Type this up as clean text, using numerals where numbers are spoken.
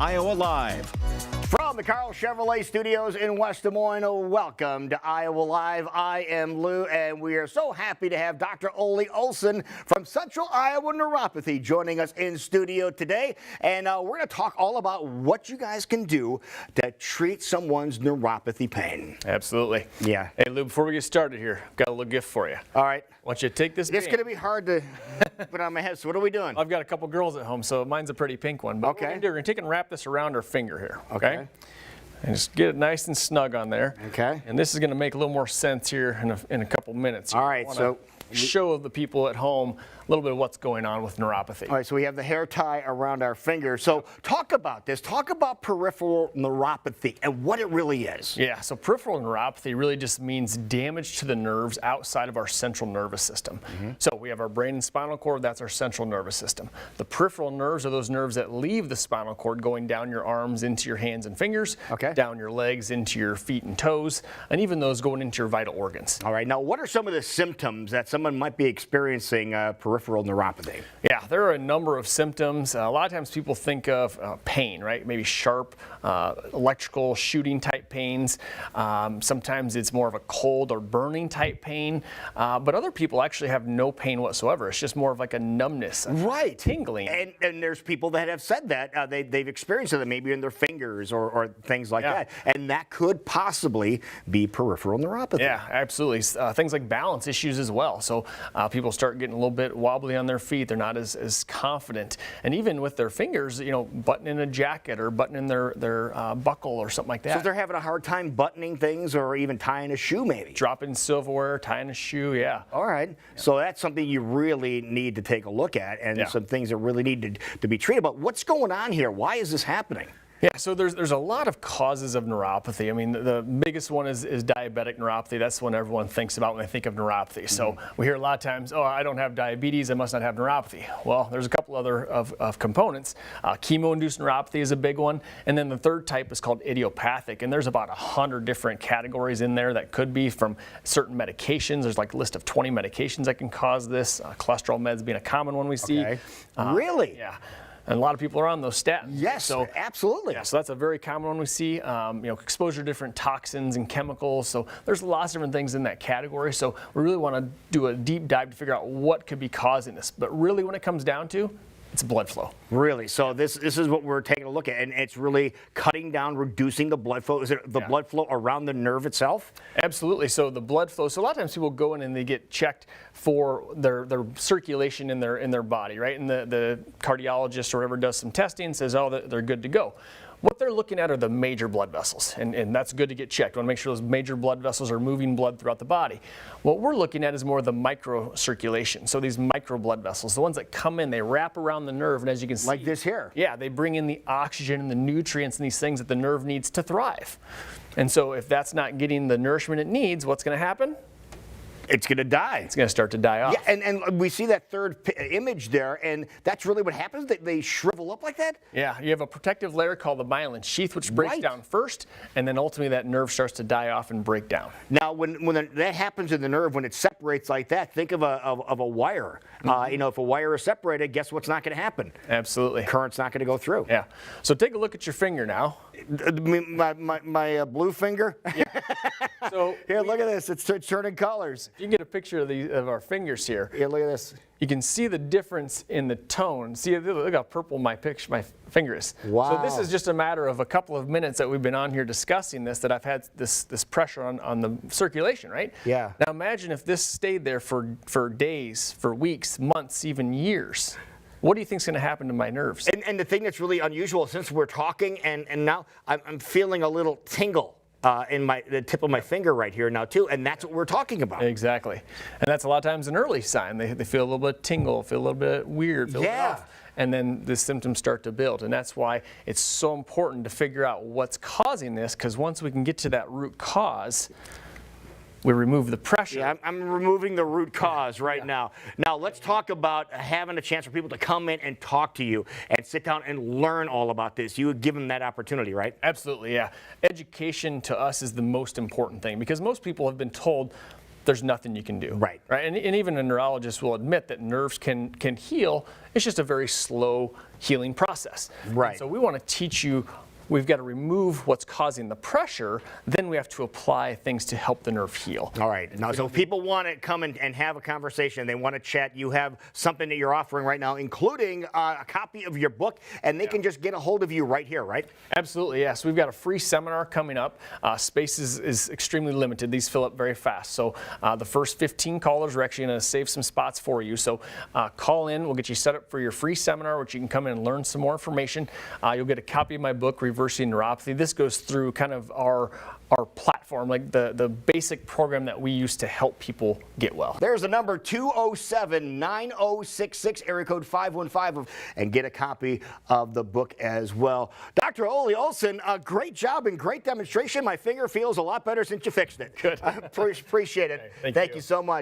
Iowa Live. From the Carl Chevrolet Studios in West Des Moines, welcome to Iowa Live. I am Lou, and we are so happy to have Dr. Ole Olson from Central Iowa Neuropathy joining us in studio today. And we're going to talk all about what you guys can do to treat someone's neuropathy pain. Absolutely. Yeah. Hey, Lou, before we get started here, I've got a little gift for you. All right. I want you to take this. It's going to be hard to put on my head, so what are we doing? I've got a couple girls at home, so mine's a pretty pink one. But Okay. what we're going to do, we're going to take and wrap this around our finger here. Okay. And just get it nice and snug on there. Okay. And this is going to make a little more sense here in a couple minutes. All right, so show the people at home a little bit of what's going on with neuropathy. All right, so we have the hair tie around our finger. So talk about this. Talk about peripheral neuropathy and what it really is. Yeah, so peripheral neuropathy really just means damage to the nerves outside of our central nervous system. So we have our brain and spinal cord, that's our central nervous system. The peripheral nerves are those nerves that leave the spinal cord going down your arms into your hands and fingers, down your legs into your feet and toes, and even those going into your vital organs. All right, now what are some of the symptoms that someone might be experiencing peripheral neuropathy? Yeah, there are a number of symptoms. A lot of times people think of pain, right? Maybe sharp, electrical shooting type pains. Sometimes it's more of a cold or burning type pain. But other people actually have no pain whatsoever. It's just more of like a numbness, right? Tingling. And there's people that have said that they've experienced it maybe in their fingers or things like that. And that could possibly be peripheral neuropathy. Yeah, absolutely. Things like balance issues as well. So people start getting a little bit wobbly on their feet. They're not as confident. And even with their fingers, you know, buttoning a jacket or buttoning their buckle or something like that. So if they're having a hard time buttoning things or even tying a shoe maybe. Dropping silverware, tying a shoe, yeah. All right. So that's something you really need to take a look at and some things that really need to be treated. But what's going on here? Why is this happening? Yeah, so there's a lot of causes of neuropathy. I mean, the biggest one is diabetic neuropathy. That's the one everyone thinks about when they think of neuropathy. So we hear a lot of times, oh, I don't have diabetes, I must not have neuropathy. Well, there's a couple other of components. Chemo-induced neuropathy is a big one. And then the third type is called idiopathic. And there's about 100 different categories in there that could be from certain medications. There's like a list of 20 medications that can cause this. Cholesterol meds being a common one we see. Okay. Really? Yeah. And a lot of people are on those statins. Yes, so, absolutely. Yeah, so that's a very common one we see. You know, exposure to different toxins and chemicals. So there's lots of different things in that category. So we really want to do a deep dive to figure out what could be causing this. But really, when it comes down to, it's blood flow. Really? So this is what we're taking a look at, and it's really cutting down, reducing the blood flow. Is it the blood flow around the nerve itself? Absolutely. So the blood flow. So a lot of times people go in and they get checked for their circulation in their body, right? And the cardiologist or whatever does some testing and says, oh, they're good to go. What they're looking at are the major blood vessels, and that's good to get checked. We want to make sure those major blood vessels are moving blood throughout the body. What we're looking at is more the microcirculation. So these micro blood vessels, the ones that come in, they wrap around the nerve, and as you can see, like this here. Yeah, they bring in the oxygen and the nutrients and these things that the nerve needs to thrive. And so if that's not getting the nourishment it needs, what's going to happen? It's going to die. It's going to start to die off. Yeah, and we see that third image there, and that's really what happens? They shrivel up like that? Yeah, you have a protective layer called the myelin sheath, which breaks down first, and then ultimately that nerve starts to die off and break down. Now, when that happens in the nerve, when it separates like that, think of a wire. You know, if a wire is separated, guess what's not going to happen? Absolutely. Current's not going to go through. Yeah. So take a look at your finger now. My blue finger? Yeah. So here, look at this. It's turning colors. You can get a picture of our fingers here. Yeah, look at this. You can see the difference in the tone. See, look how purple my finger is. Wow. So this is just a matter of a couple of minutes that we've been on here discussing this, that I've had this pressure on the circulation, right? Yeah. Now imagine if this stayed there for days, for weeks, months, even years. What do you think is going to happen to my nerves? And the thing that's really unusual, since we're talking, and now I'm feeling a little tingle in the tip of my finger right here now too, and that's what we're talking about. Exactly. And that's a lot of times an early sign. They feel a little bit tingle, feel a little bit weird, feel a little bit off. And then the symptoms start to build. And that's why it's so important to figure out what's causing this, because once we can get to that root cause, we remove the pressure. Yeah, I'm removing the root cause right now. Now let's talk about having a chance for people to come in and talk to you and sit down and learn all about this. You would give them that opportunity, right? Absolutely, yeah. Education to us is the most important thing, because most people have been told there's nothing you can do. Right. And even a neurologist will admit that nerves can heal. It's just a very slow healing process. Right. And so we want to teach you. We've got to remove what's causing the pressure, then we have to apply things to help the nerve heal. All right. Now, so if people want to come and have a conversation, they want to chat, you have something that you're offering right now, including a copy of your book, and they can just get a hold of you right here, right? Absolutely, yes. We've got a free seminar coming up. Space is extremely limited. These fill up very fast. So the first 15 callers are actually going to save some spots for you. So call in. We'll get you set up for your free seminar, which you can come in and learn some more information. You'll get a copy of my book, Reversing Neuropathy. This goes through kind of our platform, like the basic program that we use to help people get well. There's the number 207-9066, area code 515, and get a copy of the book as well. Dr. Ole Olson, great job and great demonstration. My finger feels a lot better since you fixed it. Good. Appreciate it. Hey, Thank you so much.